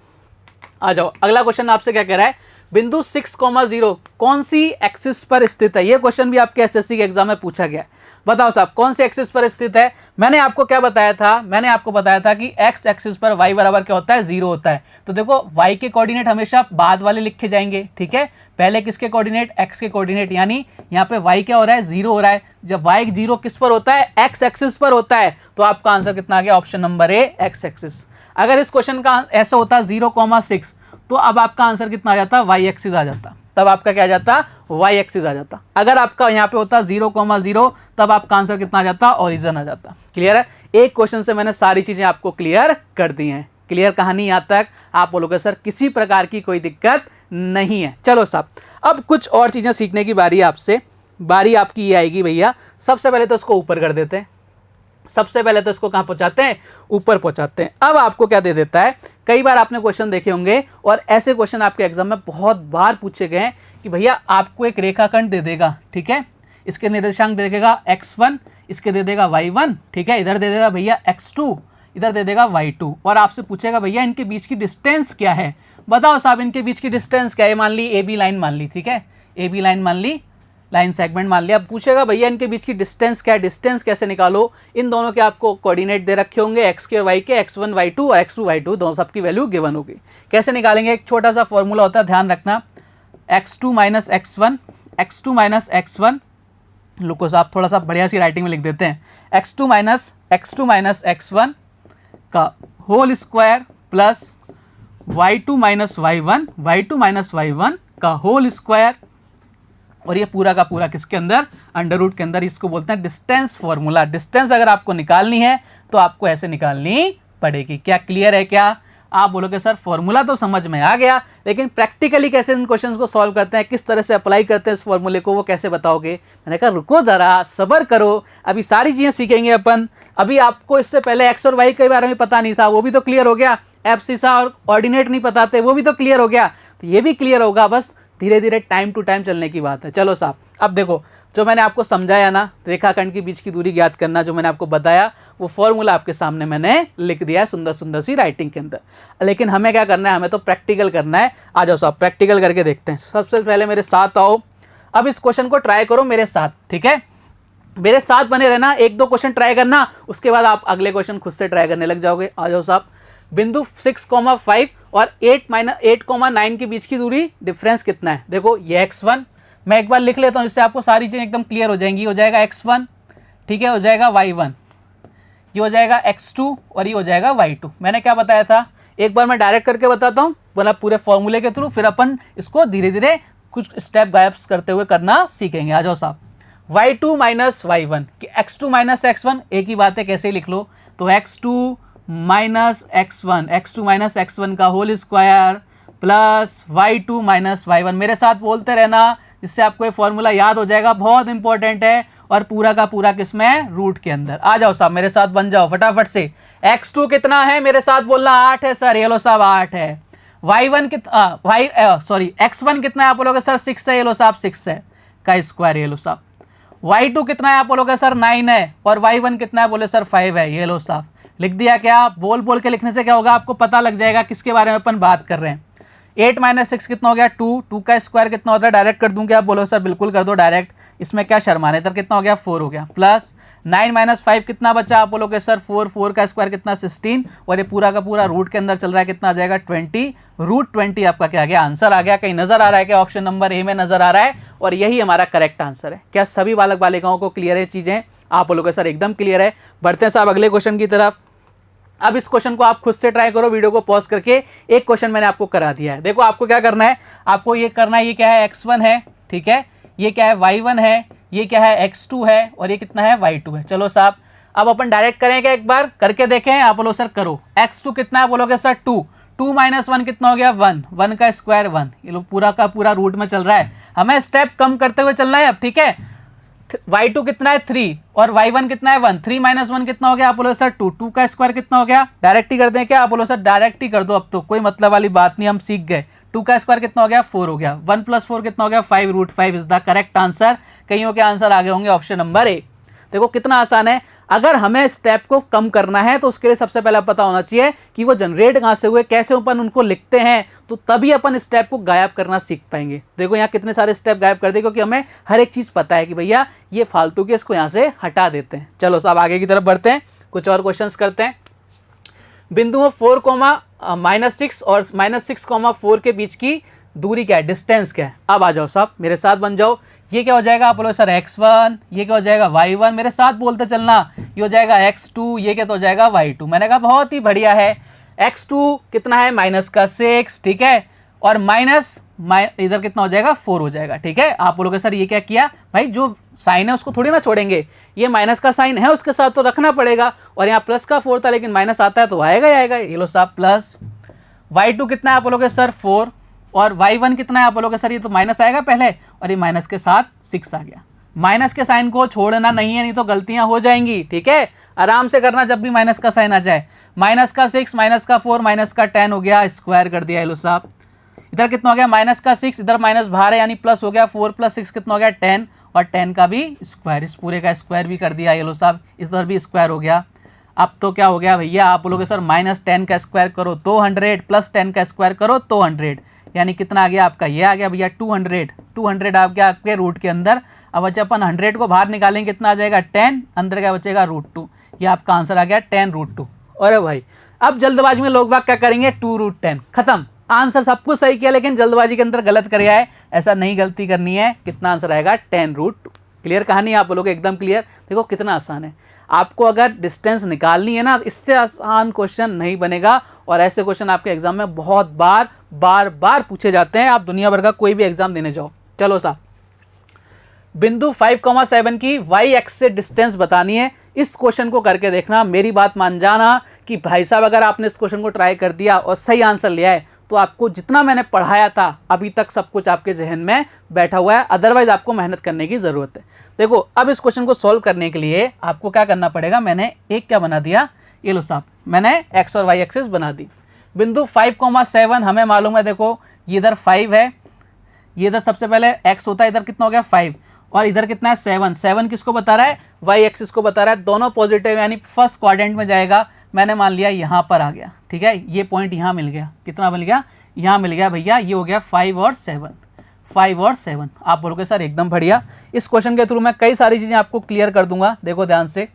आ जाओ। अगला क्वेश्चन आपसे क्या कह रहा है, बिंदु 6,0 कौन सी एक्सिस पर स्थित है। ये क्वेश्चन भी आपके एसएससी के एग्जाम में पूछा गया। बताओ साहब कौन सी एक्सिस पर स्थित है। मैंने आपको क्या बताया था, मैंने आपको बताया था कि एक्स एक्सिस पर वाई बराबर क्या होता है, 0 होता है। तो देखो वाई के कोऑर्डिनेट हमेशा बाद वाले लिखे जाएंगे। ठीक है, पहले किसके कोऑर्डिनेट, एक्स के कोऑर्डिनेट, यानी यहाँ पे वाई क्या हो रहा है, 0 हो रहा है। जब वाई 0 किस पर होता है, एक्स एक्सिस पर होता है, तो आपका आंसर कितना आ गया, option number A x axis. अगर इस क्वेश्चन का ऐसा होता 0,6, तो अब आपका आंसर कितना आ जाता, वाई एक्सिस आ जाता। तब आपका क्या आ जाता, वाई एक्सिस आ जाता। अगर आपका यहाँ पे होता 0,0, तब आपका आंसर कितना आ जाता, ओरिजिन आ जाता। क्लियर है, एक क्वेश्चन से मैंने सारी चीजें आपको क्लियर कर दी हैं। क्लियर कहानी यहाँ तक। आप बोलोगे सर किसी प्रकार की कोई दिक्कत नहीं है। चलो साहब अब कुछ और चीजें सीखने की बारी आपसे, बारी आपकी ये आएगी भैया। सबसे पहले तो इसको ऊपर कर देते हैं, सबसे पहले तो इसको कहाँ पहुँचाते हैं, ऊपर पहुँचाते हैं। अब आपको क्या दे देता है, कई बार आपने क्वेश्चन देखे होंगे और ऐसे क्वेश्चन आपके एग्जाम में बहुत बार पूछे गए हैं कि भैया आपको एक रेखाखंड दे देगा। ठीक है, इसके निर्देशांक दे देगा x1, इसके दे देगा y1। ठीक है, इधर दे देगा भैया x2, इधर दे देगा y2, और आपसे पूछेगा भैया इनके बीच की डिस्टेंस क्या है। बताओ साहब इनके बीच की डिस्टेंस क्या है। मान ली AB लाइन मान ली, ठीक है, AB लाइन मान ली, लाइन सेगमेंट मान लिया। अब पूछेगा भैया इनके बीच की डिस्टेंस क्या है, डिस्टेंस कैसे निकालो। इन दोनों के आपको कोऑर्डिनेट दे रखे होंगे, एक्स के और वाई के, x1 y2 और x2 y2, दोनों सबकी वैल्यू गिवन होगी। कैसे निकालेंगे, एक छोटा सा फॉर्मूला होता है, ध्यान रखना, x2 minus x1, x2 minus x1, लुको साहब थोड़ा सा बढ़िया सी राइटिंग में लिख देते हैं, x2 माइनस x1 का whole square plus y2 minus y1 का होल स्क्वायर, और ये पूरा का पूरा किसके अंदर, अंडर रूट के अंदर। इसको बोलते हैं डिस्टेंस फॉर्मूला। डिस्टेंस अगर आपको निकालनी है तो आपको ऐसे निकालनी पड़ेगी। क्या क्लियर है क्या। आप बोलोगे सर फॉर्मूला तो समझ में आ गया, लेकिन प्रैक्टिकली कैसे इन क्वेश्चंस को सॉल्व करते हैं, किस तरह से अप्लाई करते हैं इस फॉर्मूले को, वो कैसे बताओगे। मैंने कहा रुको जरा, सब्र करो, अभी सारी चीज़ें सीखेंगे अपन। अभी आपको इससे पहले एक्स और वाई के बारे में पता नहीं था, वो भी तो क्लियर हो गया। एब्सिसा और ऑर्डिनेट नहीं पता थे, वो भी तो क्लियर हो गया। तो ये भी क्लियर होगा, बस धीरे धीरे टाइम टू टाइम चलने की बात है। चलो साहब, अब देखो जो मैंने आपको समझाया ना, रेखाखंड के बीच की दूरी ज्ञात करना, जो मैंने आपको बताया वो फॉर्मूला आपके सामने मैंने लिख दिया है सुंदर सुंदर सी राइटिंग के अंदर। लेकिन हमें क्या करना है, हमें तो प्रैक्टिकल करना है। आ जाओ साहब, प्रैक्टिकल करके देखते हैं। सबसे पहले मेरे साथ आओ, अब इस क्वेश्चन को ट्राई करो मेरे साथ, ठीक है? मेरे साथ बने रहना, एक दो क्वेश्चन ट्राई करना, उसके बाद आप अगले क्वेश्चन खुद से ट्राई करने लग जाओगे। आ जाओ साहब, बिंदु 6,5 और 8,9 के बीच की दूरी डिफरेंस कितना है? देखो ये x1, मैं एक बार लिख लेता हूँ, इससे आपको सारी चीज़ें एकदम क्लियर हो जाएंगी। हो जाएगा x1, ठीक है, हो जाएगा y1, ये हो जाएगा x2 और ये हो जाएगा y2। मैंने क्या बताया था, एक बार मैं डायरेक्ट करके बताता हूँ, मतलब पूरे फॉर्मूले के थ्रू, फिर अपन इसको धीरे धीरे कुछ स्टेप गायब करते हुए करना सीखेंगे। आ जाओ साहब, y2 माइनस y1 कि x2 माइनस x1 एक ही बात है, कैसे लिख लो? तो x2 माइनस x1 का whole square plus y2 minus y1। मेरे साथ बोलते रहना, जिससे आपको ये फॉर्मूला याद हो जाएगा, बहुत इंपॉर्टेंट है। और पूरा का पूरा किसमें? रूट के अंदर। आ जाओ साहब, मेरे साथ बन जाओ फटाफट से। x2 कितना है? मेरे साथ बोलना 8 है सर, ये लो साहब 8 है। y1 कितना, x1 कितना है? आप बोलोगे सर 6 है, ये लो साहब 6 है का स्क्वायर, ये लो साहब। y2 कितना है? आप बोलोगे सर 9 है। और y1 कितना है? बोले सर 5 है, ये लो साहब। लिख दिया क्या? बोल बोल के लिखने से क्या होगा, आपको पता लग जाएगा किसके बारे में अपन बात कर रहे हैं। 8 माइनस 6 कितना हो गया? 2 का स्क्वायर कितना होता है? डायरेक्ट कर दूं क्या? आप बोलो सर बिल्कुल कर दो डायरेक्ट, इसमें क्या शर्माने। इधर कितना हो गया? 4 हो गया। प्लस 9 माइनस 5 कितना बचा? आप बोलोगे सर 4 का स्क्वायर कितना? 16, और ये पूरा का पूरा रूट के अंदर चल रहा है, कितना आ जाएगा? 20। रूट 20 आपका क्या आ गया? आंसर आ गया। कहीं नजर आ रहा है क्या? ऑप्शन नंबर ए में नजर आ रहा है, और यही हमारा करेक्ट आंसर है। क्या सभी बालक बालिकाओं को क्लियर है चीजें? आप बोलोगे सर एकदम क्लियर है। बढ़ते हैं साहब अगले क्वेश्चन की तरफ। अब इस क्वेश्चन को आप खुद से ट्राई करो, वीडियो को पॉज करके। एक क्वेश्चन मैंने आपको करा दिया है, देखो आपको क्या करना है, आपको ये करना है, ये क्या है? x1 है, ठीक है, ये क्या है? y1 है, ये क्या है? x2 है, और ये कितना है? y2 है। चलो साहब, अब अपन डायरेक्ट करेंगे, एक बार करके देखें। आप बोलो सर करो। x2 कितना है? बोलोगे सर 2 माइनस 1 कितना हो गया? 1 का स्क्वायर 1। ये लोग पूरा का पूरा रूट में चल रहा है, हमें स्टेप कम करते हुए चलना है अब, ठीक है। y2 कितना है? 3, और y1 कितना है? 1। 3 माइनस 1 कितना हो गया? आप बोलो सर 2 का स्क्वायर कितना हो गया? डायरेक्ट ही कर दें क्या? आप बोलो सर डायरेक्ट ही कर दो, अब तो कोई मतलब वाली बात नहीं, हम सीख गए। 2 का स्क्वायर कितना हो गया? 4 हो गया। 1 प्लस 4 कितना हो गया? 5। Root 5 is the correct answer. कईयों के आंसर आगे होंगे ऑप्शन नंबर ए। देखो कितना आसान है। अगर हमें स्टेप को कम करना है तो उसके लिए सबसे पहले पता होना चाहिए कि वो जनरेट कहाँ से हुए, कैसे अपन उनको लिखते हैं, तो तभी अपन स्टेप को गायब करना सीख पाएंगे। देखो यहाँ कितने सारे स्टेप गायब कर दे, क्योंकि हमें हर एक चीज़ पता है कि भैया ये फालतू के, इसको यहाँ से हटा देते हैं। चलो साहब आगे की तरफ बढ़ते हैं, कुछ और क्वेश्चंस करते हैं। बिंदुओं 4,-6 और -6,4 के बीच की दूरी क्या है? डिस्टेंस क्या है? अब आ जाओ साहब, मेरे साथ बन जाओ। ये क्या हो जाएगा? आप बोलो सर x1, ये क्या हो जाएगा? y1, मेरे साथ बोलते चलना। ये हो जाएगा x2, ये क्या तो हो जाएगा? y2। मैंने कहा बहुत ही बढ़िया है। x2 कितना है? -6, ठीक है, और इधर कितना हो जाएगा? 4 हो जाएगा, ठीक है। आप बोलोगे सर ये क्या किया? भाई जो साइन है उसको थोड़ी ना छोड़ेंगे, ये माइनस का साइन है उसके साथ तो रखना पड़ेगा, और यहाँ प्लस का 4 था लेकिन माइनस आता है तो आएगा ही आएगा। ये लो साहब प्लस। y2 कितना है? आप बोलोगे सर 4, और y1 कितना है? आप बोलोगे सर ये तो माइनस आएगा पहले, और ये माइनस के साथ 6 आ गया। माइनस के साइन को छोड़ना नहीं है, नहीं तो गलतियां हो जाएंगी, ठीक है। आराम से करना जब भी माइनस का साइन आ जाए। माइनस का 6, माइनस का 4, माइनस का 10 हो गया, स्क्वायर कर दिया। लो साहब इधर कितना हो गया? माइनस का 6, इधर माइनस बाहर है यानी प्लस हो गया। 4 + 6 कितना हो गया? 10, और 10 का भी स्क्वायर, इस पूरे का स्क्वायर भी कर दिया। ये लो साहब इधर भी स्क्वायर हो गया। अब तो क्या हो गया भैया? आप बोलोगे सर -10 का स्क्वायर करो तो 100, प्लस 10 का स्क्वायर करो तो 100, यानी कितना आ गया आपका? ये आ गया भैया 200 आ गया आपके रूट के अंदर। अब अच्छा अपन 100 को बाहर निकालेंगे, कितना आ जाएगा? 10, अंदर क्या बचेगा? √2। ये आपका आंसर आ गया 10√2। अरे भाई अब जल्दबाजी में लोग बाग क्या करेंगे? 2√10, खत्म। आंसर सब कुछ सही किया लेकिन जल्दबाजी के अंदर गलत कर गया है, ऐसा नहीं गलती करनी है। कितना आंसर आएगा? 10√2। क्लियर कहानी? आप बोलोगे एकदम क्लियर। देखो कितना आसान है। आपको अगर डिस्टेंस निकालनी है ना, इससे आसान क्वेश्चन नहीं बनेगा, और ऐसे क्वेश्चन आपके एग्जाम में बहुत बार पूछे जाते हैं। आप दुनिया भर का कोई भी एग्जाम देने जाओ। चलो साहब, बिंदु 5,7 की y एक्स से डिस्टेंस बतानी है। इस क्वेश्चन को करके देखना, मेरी बात मान जाना कि भाई साहब अगर आपने इस क्वेश्चन को ट्राई कर दिया और सही आंसर लिया है तो आपको जितना मैंने पढ़ाया था अभी तक सब कुछ आपके जहन में बैठा हुआ है, अदरवाइज आपको मेहनत करने की ज़रूरत है। देखो अब इस क्वेश्चन को सॉल्व करने के लिए आपको क्या करना पड़ेगा? मैंने एक क्या बना दिया? ये लो साहब, मैंने x और y एक्सिस बना दी। बिंदु 5,7 हमें मालूम है, देखो ये इधर 5 है, ये इधर सबसे पहले x होता है, इधर कितना हो गया 5, और इधर कितना है 7। 7 किसको बता रहा है, y एक्सिस को बता रहा है, दोनों पॉजिटिव यानी फर्स्ट क्वाड्रेंट में जाएगा। मैंने मान लिया यहाँ पर आ गया, ठीक है, ये पॉइंट यहाँ मिल गया, कितना मिल गया, यहाँ मिल गया भैया, ये हो गया 5 और 7, 5 और 7। आप बोलोगे सर एकदम बढ़िया, इस क्वेश्चन के थ्रू मैं कई सारी चीज़ें आपको क्लियर कर दूंगा। देखो ध्यान से,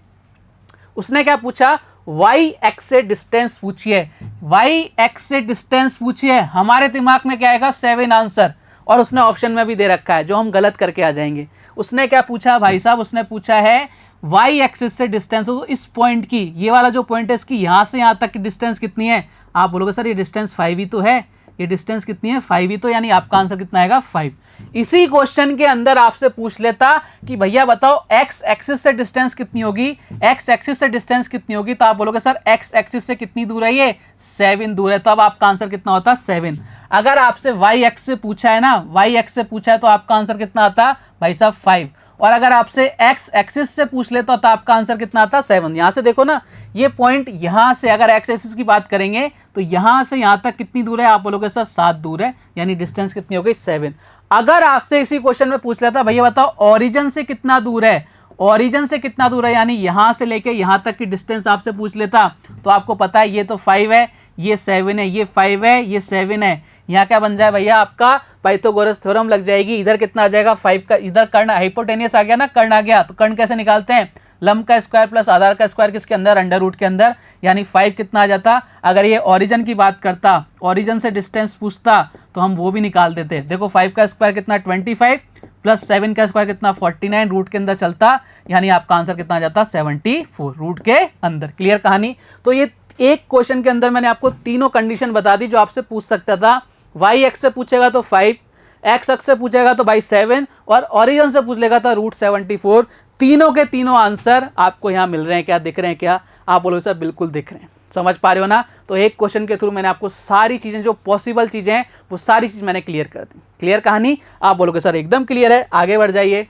उसने क्या पूछा, y एक्स से डिस्टेंस पूछिए, y एक्स से डिस्टेंस पूछिए, हमारे दिमाग में क्या आएगा 7 आंसर, और उसने ऑप्शन में भी दे रखा है जो हम गलत करके आ जाएंगे। उसने क्या पूछा भाई साहब, उसने पूछा है y एक्सिस से डिस्टेंस, तो इस पॉइंट की, ये वाला जो पॉइंट है इसकी यहाँ से यहाँ तक की डिस्टेंस कितनी है। आप बोलोगे सर ये डिस्टेंस 5 ही तो है, ये डिस्टेंस कितनी है 5 ही तो, यानी आपका आंसर कितना आएगा 5। इसी क्वेश्चन के अंदर आपसे पूछ लेता कि भैया बताओ x एक्सिस से डिस्टेंस कितनी होगी, x एक्सिस से डिस्टेंस कितनी होगी, तो आप बोलोगे सर x एक्सिस से कितनी दूर है, ये 7 दूर है, तो अब आपका आंसर कितना होता 7। अगर आपसे y एक्स से पूछा है ना, y एक्स से पूछा है तो आपका आंसर कितना आता भाई साहब 5, और अगर आपसे x एक्सिस से पूछ लेता तो आपका आंसर कितना आता 7। यहाँ से देखो ना, ये पॉइंट यहाँ से अगर x एक्सिस की बात करेंगे तो यहाँ से यहाँ तक कितनी दूर है, आप बोलोगे सर 7 दूर है, यानी डिस्टेंस कितनी हो गई 7। अगर आपसे इसी क्वेश्चन में पूछ लेता भैया बताओ ओरिजिन से कितना दूर है, ओरिजिन से कितना दूर है, यानी यहाँ से लेके यहाँ तक की डिस्टेंस आपसे पूछ लेता, तो आपको पता है ये तो 5 है, ये 7 है, ये 5 है, ये 7 है, यहाँ क्या बन जाए भैया आपका पाइथागोरस थ्योरम लग जाएगी। इधर कितना आ जाएगा 5 का, इधर कर्ण हाइपोटेनियस आ गया ना, कर्ण आ गया, तो कर्ण कैसे निकालते हैं, लंब का स्क्वायर प्लस आधार का स्क्वायर किसके अंदर, अंडर रूट के अंदर, यानी 5 कितना आ जाता। अगर ये ओरिजिन की बात करता, ओरिजिन से डिस्टेंस पूछता तो हम वो भी निकाल देते। देखो 5 का स्क्वायर कितना 25 प्लस 7 का स्क्वायर कितना 49, रूट के अंदर चलता, यानी आपका आंसर कितना आ जाता 74 रूट के अंदर। क्लियर कहानी। तो ये एक क्वेश्चन के अंदर मैंने आपको तीनों कंडीशन बता दी जो आपसे पूछ सकता था। y एक्स से पूछेगा तो 5, x एक्स से पूछेगा तो भाई 7, और ओरिजिन से पूछ लेगा तो रूट 74। तीनों के तीनों आंसर आपको यहाँ मिल रहे हैं, क्या दिख रहे हैं, क्या आप बोलोगे सर बिल्कुल दिख रहे हैं, समझ पा रहे हो ना। तो एक क्वेश्चन के थ्रू मैंने आपको सारी चीज़ें जो पॉसिबल चीज़ें हैं वो सारी चीज़ मैंने क्लियर कर दी। क्लियर कहानी, आप बोलोगे सर एकदम क्लियर है, आगे बढ़ जाइए।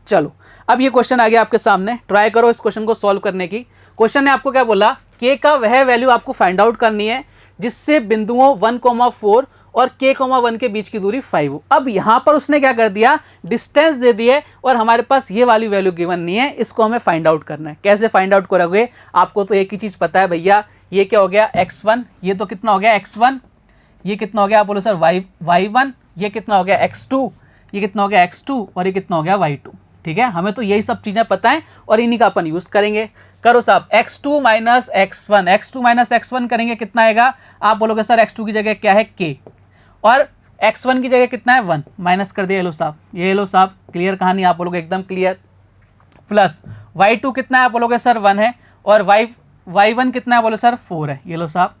चलो अब ये क्वेश्चन आ गया आपके सामने, ट्राई करो इस क्वेश्चन को सॉल्व करने की। क्वेश्चन ने आपको क्या बोला, k का वह वैल्यू आपको फाइंड आउट करनी है जिससे बिंदुओं 1,4 और k,1 के बीच की दूरी 5 हो। अब यहाँ पर उसने क्या कर दिया, डिस्टेंस दे दिए और हमारे पास ये वाली वैल्यू गिवन नहीं है, इसको हमें फाइंड आउट करना है। कैसे फाइंड आउट करोगे, आपको तो एक ही चीज़ पता है भैया, ये क्या हो गया x1, ये तो कितना हो गया x1, ये कितना हो गया, आप बोलो सर y1, ये कितना हो गया x2, ये कितना हो गया x2, और ये कितना हो गया y2। ठीक है, हमें तो यही सब चीज़ें पता है और इन्हीं का अपन यूज़ करेंगे। करो साहब, x2 minus x1, x2 minus x1 करेंगे कितना आएगा, आप बोलोगे सर x2 की जगह क्या है k, और x1 की जगह कितना है 1, माइनस कर दिया, ये लो साहब, ये लो साहब। क्लियर कहानी, आप बोलोगे एकदम क्लियर। प्लस y2 कितना है, आप बोलोगे सर 1 है, और y1 कितना है, बोलो सर 4 है, ये लो साहब,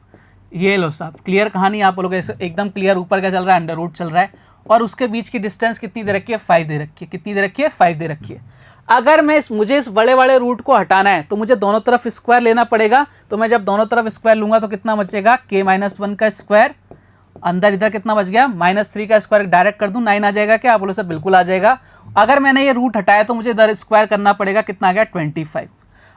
ये लो साहब। क्लियर कहानी, आप बोलोगे एकदम क्लियर। ऊपर क्या चल रहा है, अंडर रूट चल रहा है, और उसके बीच की डिस्टेंस कितनी दे रखी है, 5 दे रखी है। कितनी दे रखी है, 5 दे रखी है। अगर मैं मुझे इस बड़े वाले रूट को हटाना है तो मुझे दोनों तरफ स्क्वायर लेना पड़ेगा। तो मैं जब दोनों तरफ स्क्वायर लूंगा तो कितना बचेगा, k-1 का स्क्वायर, अंदर इधर कितना बच गया, -3 का स्क्वायर, डायरेक्ट कर दूं 9 आ जाएगा क्या, आप बोलो सर बिल्कुल आ जाएगा। अगर मैंने ये रूट हटाया तो मुझे इधर स्क्वायर करना पड़ेगा, कितना आ गया 25।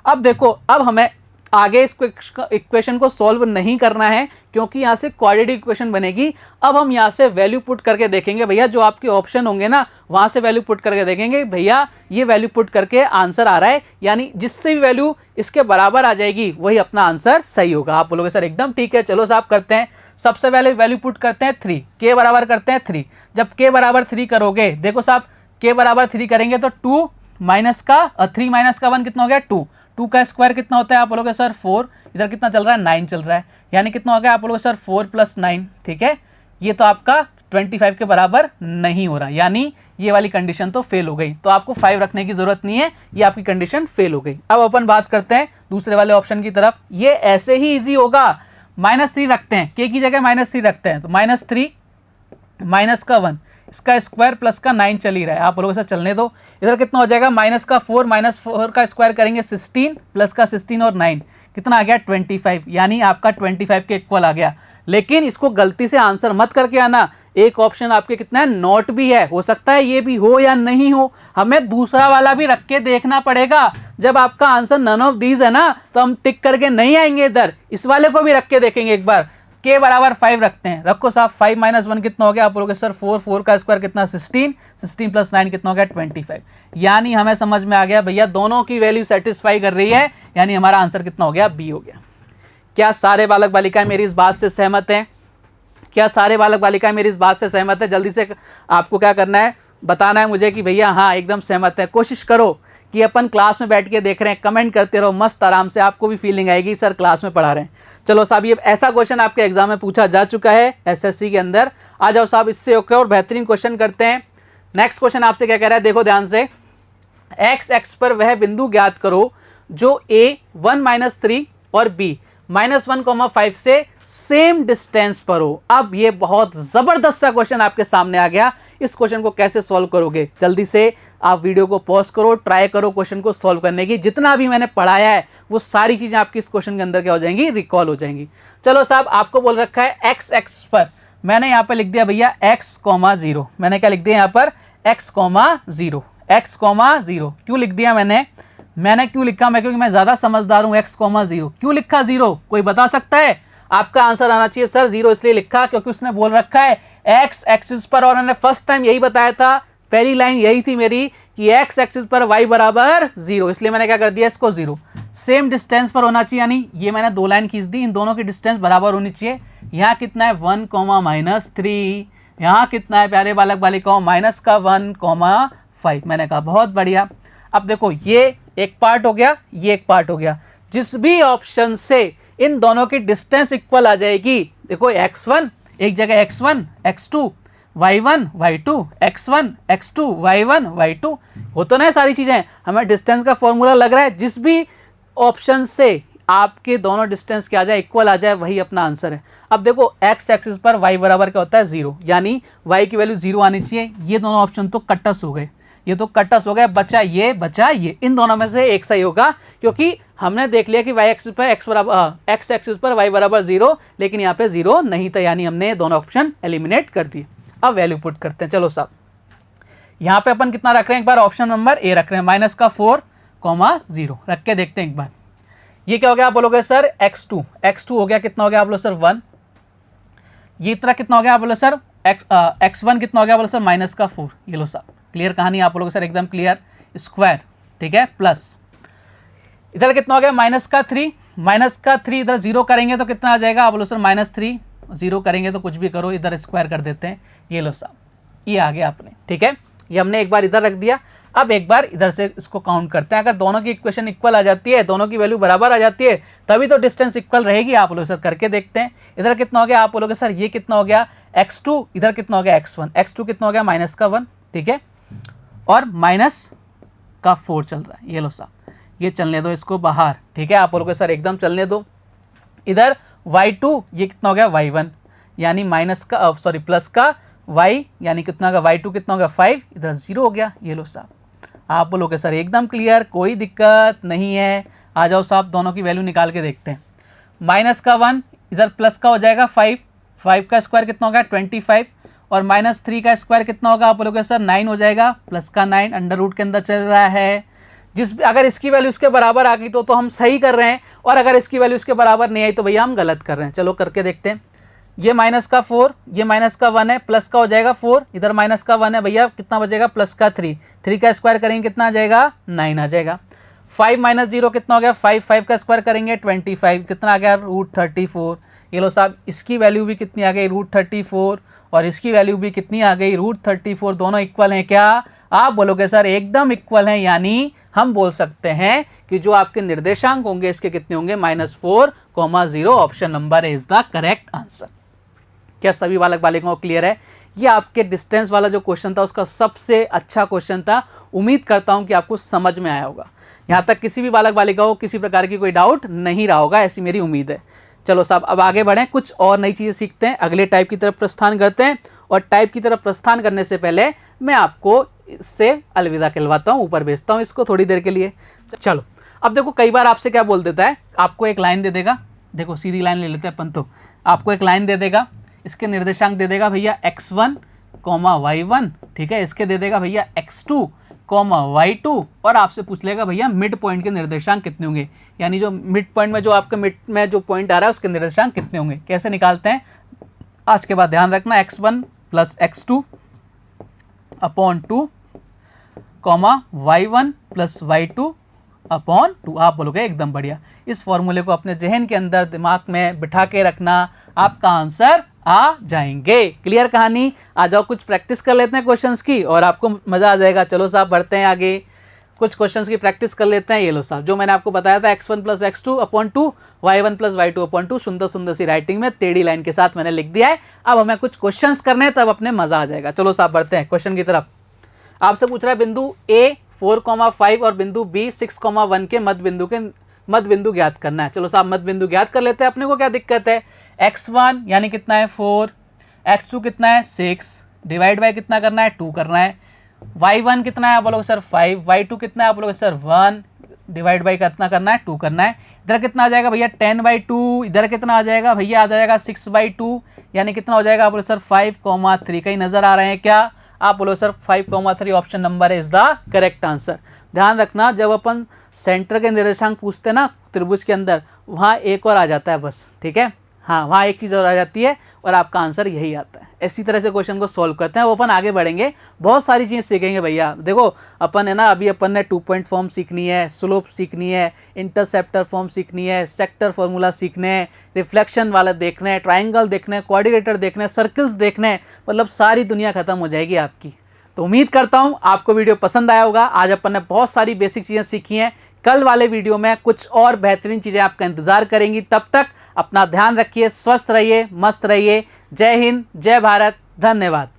अब देखो, अब हमें आगे इस इक्वेशन को सॉल्व नहीं करना है क्योंकि यहाँ से क्वाड्रेटिक इक्वेशन बनेगी। अब हम यहाँ से वैल्यू पुट करके देखेंगे भैया, जो आपके ऑप्शन होंगे ना वहाँ से वैल्यू पुट करके देखेंगे भैया, ये वैल्यू पुट करके आंसर आ रहा है, यानी जिससे भी वैल्यू इसके बराबर आ जाएगी वही अपना आंसर सही होगा। आप बोलोगे सर एकदम ठीक है, चलो साहब करते हैं। सबसे पहले वैल्यू पुट करते हैं 3, k बराबर करते हैं 3। जब k बराबर 3 करोगे, देखो साहब k बराबर 3 करेंगे तो 2 माइनस का 3 माइनस का 1 कितना हो गया 2, 2 का स्क्वायर कितना होता है, आप बोलोगे सर 4, इधर कितना चल रहा है 9 चल रहा है, यानी कितना हो गया, आप बोलोगे सर 4 + 9। ठीक है, ये तो आपका 25 के बराबर नहीं हो रहा, यानी ये वाली कंडीशन तो फेल हो गई। तो आपको 5 रखने की जरूरत नहीं है, ये आपकी कंडीशन फेल हो गई। अब अपन बात करते हैं दूसरे वाले ऑप्शन की तरफ। ये ऐसे ही ईजी होगा, -3 रखते हैं, k की जगह -3 रखते हैं, तो -3 माइनस का 1, इसका स्क्वायर प्लस का 9 चल ही रहा है, आप बोलोगे सर चलने दो। इधर कितना हो जाएगा, -4 का स्क्वायर करेंगे 16, प्लस का 16 और 9 कितना आ गया 25, यानी आपका 25 के इक्वल आ गया। लेकिन इसको गलती से आंसर मत करके आना, एक ऑप्शन आपके कितना है नॉट भी है, हो सकता है ये भी हो या नहीं हो, हमें दूसरा वाला भी रख के देखना पड़ेगा। जब आपका आंसर नन ऑफ दीज है ना तो हम टिक करके नहीं आएंगे इधर, इस वाले को भी रख के देखेंगे एक बार। के बराबर 5 रखते हैं, रखो साहब। 5 - 1 कितना हो गया आप बोलोगे सर 4, 4 का स्क्वायर कितना 16, 16 + 9 कितना हो गया 25। यानी हमें समझ में आ गया भैया दोनों की वैल्यू सेटिस्फाई कर रही है, यानी हमारा आंसर कितना हो गया बी हो गया। क्या सारे बालक बालिकाएं मेरी इस बात से सहमत हैं? क्या सारे बालक बालिकाएं मेरी इस बात से सहमत है? जल्दी से आपको क्या करना है, बताना है मुझे कि भैया हाँ एकदम सहमत है। कोशिश करो कि अपन क्लास में बैठ के देख रहे हैं, कमेंट करते रहो मस्त आराम से, आपको भी फीलिंग आएगी सर क्लास में पढ़ा रहे हैं। चलो साहब ये ऐसा क्वेश्चन आपके एग्जाम में पूछा जा चुका है एसएससी के अंदर। आ जाओ साहब इससे ओके और बेहतरीन क्वेश्चन करते हैं। नेक्स्ट क्वेश्चन आपसे क्या कह रहा है, देखो ध्यान से। एक्स पर वह बिंदु ज्ञात करो जो ए 1 - 3 और बी -1,5 से सेम डिस्टेंस पर हो। अब ये बहुत जबरदस्त सा क्वेश्चन आपके सामने आ गया। इस क्वेश्चन को कैसे सॉल्व करोगे? जल्दी से आप वीडियो को पॉज करो, ट्राई करो क्वेश्चन को सॉल्व करने की। जितना भी मैंने पढ़ाया है वो सारी चीजें आपकी इस क्वेश्चन के अंदर क्या हो जाएंगी, रिकॉल हो जाएंगी। चलो साहब आपको बोल रखा है एक्स पर, मैंने यहाँ पर लिख दिया भैया x, 0। मैंने क्या लिख दिया यहाँ पर x, 0। क्यों लिख दिया मैंने क्यों लिखा? क्योंकि मैं ज्यादा समझदार हूं। x, 0 क्यों लिखा 0? कोई बता सकता है? आपका आंसर आना चाहिए सर 0 इसलिए लिखा क्योंकि उसने बोल रखा है x एक्सिस पर, और मैंने फर्स्ट टाइम यही बताया था, पहली लाइन यही थी मेरी कि x एक्सिस पर y बराबर 0, इसलिए मैंने क्या कर दिया इसको 0। सेम डिस्टेंस पर होना चाहिए, यानी ये मैंने 2 लाइन खींच दी, इन दोनों की डिस्टेंस बराबर होनी चाहिए। यहाँ कितना है 1, -3, यहाँ कितना है प्यारे बालक बालिकाओं -1,5। मैंने कहा बहुत बढ़िया। अब देखो ये एक पार्ट हो गया, ये एक पार्ट हो गया। जिस भी ऑप्शन से इन दोनों की डिस्टेंस इक्वल आ जाएगी, देखो x1 एक जगह x1 x2 y1 y2 x1 x2 y1 y2 हो तो ना सारी चीजें। हमें डिस्टेंस का फॉर्मूला लग रहा है, जिस भी ऑप्शन से आपके दोनों डिस्टेंस क्या आ जाए, इक्वल आ जाए, वही अपना आंसर है। अब देखो x एक्सिस पर y बराबर क्या होता है 0, यानी y की वैल्यू 0 आनी चाहिए। ये दोनों ऑप्शन तो कटस हो गए, ये तो कटस हो गया, बचा ये। इन दोनों में से एक सही होगा क्योंकि हमने देख लिया कि y एक्सिस पर x एक्सिस पर y बराबर 0, लेकिन यहाँ पे 0 नहीं था, यानी हमने दोनों ऑप्शन एलिमिनेट कर दिए। अब वैल्यू पुट करते हैं। चलो साहब यहाँ पे अपन कितना रख रहे हैं, एक बार ऑप्शन नंबर ए रख रहे हैं -4,0 रख के देखते हैं एक बार। ये क्या हो गया आप बोलोगे सर x2 हो गया, कितना हो गया आप बोलो सर 1। ये इतना कितना हो गया आप बोलो सर x1 कितना हो गया बोलो सर -4। ये लो साहब क्लियर कहानी आप बोलोगे सर एकदम क्लियर। स्क्वायर ठीक है, प्लस इधर कितना हो गया -3 इधर 0 करेंगे तो कितना आ जाएगा आप बोलो सर -3। 0 करेंगे तो कुछ भी करो, इधर स्क्वायर कर देते हैं। ये लो साहब ये आ गया अपने, ठीक है। ये हमने एक बार इधर रख दिया, अब एक बार इधर से इसको काउंट करते हैं। अगर दोनों की इक्वेशन इक्वल आ जाती है, दोनों की वैल्यू बराबर आ जाती है, तभी तो डिस्टेंस इक्वल रहेगी। आप लोग सर करके देखते हैं। इधर कितना हो गया आप बोलोगे सर ये कितना हो गया x2, इधर कितना हो गया x1। x2 कितना हो गया -1, ठीक है, और -4 चल रहा है। ये लो साहब ये चलने दो इसको बाहर, ठीक है। आप बोलोगे सर एकदम चलने दो। इधर y2 ये कितना हो गया y1, यानी प्लस का y, यानी कितना होगा y2 कितना होगा 5, इधर 0 हो गया। ये लो साहब आप बोलोगे सर एकदम क्लियर, कोई दिक्कत नहीं है। आ जाओ साहब दोनों की वैल्यू निकाल के देखते हैं। -1 इधर प्लस का हो जाएगा 5 का स्क्वायर कितना होगा 25, और -3 का स्क्वायर कितना होगा आप बोलोगे सर 9 हो जाएगा, प्लस का 9 अंडर रूट के अंदर चल रहा है। अगर इसकी वैल्यू इसके बराबर आ गई तो हम सही कर रहे हैं, और अगर इसकी वैल्यू इसके बराबर नहीं आई तो भैया हम गलत कर रहे हैं। चलो करके देखते हैं। ये -4, ये -1 है, प्लस का हो जाएगा 4, इधर -1 है भैया, कितना बचेगा प्लस का 3 का स्क्वायर करेंगे कितना आ जाएगा 9 आ जाएगा। 5 - 0 कितना हो गया 5 का स्क्वायर करेंगे 25, कितना आ गया √34। ये लो साहब इसकी वैल्यू भी कितनी आ गई √34, और इसकी वैल्यू भी कितनी आ गई √34। दोनों इक्वल हैं क्या? आप बोलोगे सर एकदम इक्वल हैं, यानी हम बोल सकते हैं कि जो आपके निर्देशांक होंगे इसके कितने होंगे -4,0। Option number is the correct answer. क्या सभी बालक बालिकाओं को क्लियर है? ये आपके डिस्टेंस वाला जो क्वेश्चन था उसका सबसे अच्छा क्वेश्चन था। उम्मीद करता हूं कि आपको समझ में आया होगा। यहां तक किसी भी बालक बालिका को किसी प्रकार की कोई डाउट नहीं रहा होगा, ऐसी मेरी उम्मीद है। चलो साहब अब आगे बढ़ें, कुछ और नई चीज़ें सीखते हैं, अगले टाइप की तरफ प्रस्थान करते हैं। और टाइप की तरफ प्रस्थान करने से पहले मैं आपको इससे अलविदा कहलवाता हूँ, ऊपर भेजता हूँ इसको थोड़ी देर के लिए। चलो अब देखो कई बार आपसे क्या बोल देता है, आपको एक लाइन दे देगा, देखो सीधी लाइन ले लेते हैं अपन, तो आपको एक लाइन दे देगा, इसके निर्देशांक दे देगा भैया x1, y1, ठीक है, इसके दे देगा भैया x2, y2 और आपसे पूछ लेगा भैया मिड पॉइंट के निर्देशांक कितने होंगे, यानी जो मिड पॉइंट में जो आपका मिड में जो पॉइंट आ रहा है उसके निर्देशांक कितने होंगे। कैसे निकालते हैं आज के बाद ध्यान रखना, x1 plus x2 upon 2 y1 plus y2 upon 2। आप बोलोगे एकदम बढ़िया। इस फॉर्मूले को अपने जहन के अंदर दिमाग में बिठा के रखना, आपका आंसर आ जाएंगे। क्लियर कहानी। आ जाओ कुछ प्रैक्टिस कर लेते हैं क्वेश्चंस की और आपको मज़ा आ जाएगा। चलो साहब बढ़ते हैं आगे, कुछ क्वेश्चंस की प्रैक्टिस कर लेते हैं। ये लो साहब जो मैंने आपको बताया था x1 plus x2 upon 2 y1 plus y2 upon 2 सुंदर सुंदर सी राइटिंग में टेढ़ी लाइन के साथ मैंने लिख दिया है। अब हमें कुछ क्वेश्चंस करने हैं, तब अपने मज़ा आ जाएगा। चलो साहब बढ़ते हैं क्वेश्चन की तरफ। आपसे पूछ रहा है बिंदु A 4,5 और बिंदु B 6,1 के मध्य बिंदु ज्ञात करना है। चलो साहब मध्य बिंदु ज्ञात कर लेते हैं। अपने को क्या दिक्कत है, x1 यानी कितना है 4, x2 कितना है 6, डिवाइड बाय कितना करना है 2 करना है, y1 कितना है आप बोलोगे सर 5, y2 कितना है आप बोलोगे सर 1, डिवाइड बाय कितना करना है 2 करना है। इधर कितना आ जाएगा भैया 10/2, इधर कितना आ जाएगा भैया आ जाएगा 6/2, यानी कितना हो जाएगा आप बोलो सर 5,3। कहीं नजर आ रहे हैं क्या, आप बोलो sir 5,3 option number is the correct answer. ध्यान रखना जब अपन सेंटर के निर्देशांक पूछते हैं ना त्रिभुज के अंदर, वहाँ एक और आ जाता है बस, ठीक है। हाँ वहाँ एक चीज़ और आ जाती है और आपका आंसर यही आता है। इसी तरह से क्वेश्चन को सॉल्व करते हैं। वो अपन आगे बढ़ेंगे, बहुत सारी चीज़ें सीखेंगे भैया। देखो अपन है ना, अभी अपन ने 2 पॉइंट फॉर्म सीखनी है, स्लोप सीखनी है, इंटरसेप्टर फॉर्म सीखनी है, सेक्टर फॉर्मूला सीखने हैं, रिफ्लेक्शन वाला देखना है, ट्राइंगल देखना है, कोऑर्डिनेटर देखना है, सर्कल्स देखना है, मतलब सारी दुनिया खत्म हो जाएगी आपकी। तो उम्मीद करता हूँ आपको वीडियो पसंद आया होगा। आज अपन ने बहुत सारी बेसिक चीज़ें सीखी हैं। कल वाले वीडियो में कुछ और बेहतरीन चीज़ें आपका इंतज़ार करेंगी। तब तक अपना ध्यान रखिए, स्वस्थ रहिए, मस्त रहिए। जय हिंद, जय भारत, धन्यवाद।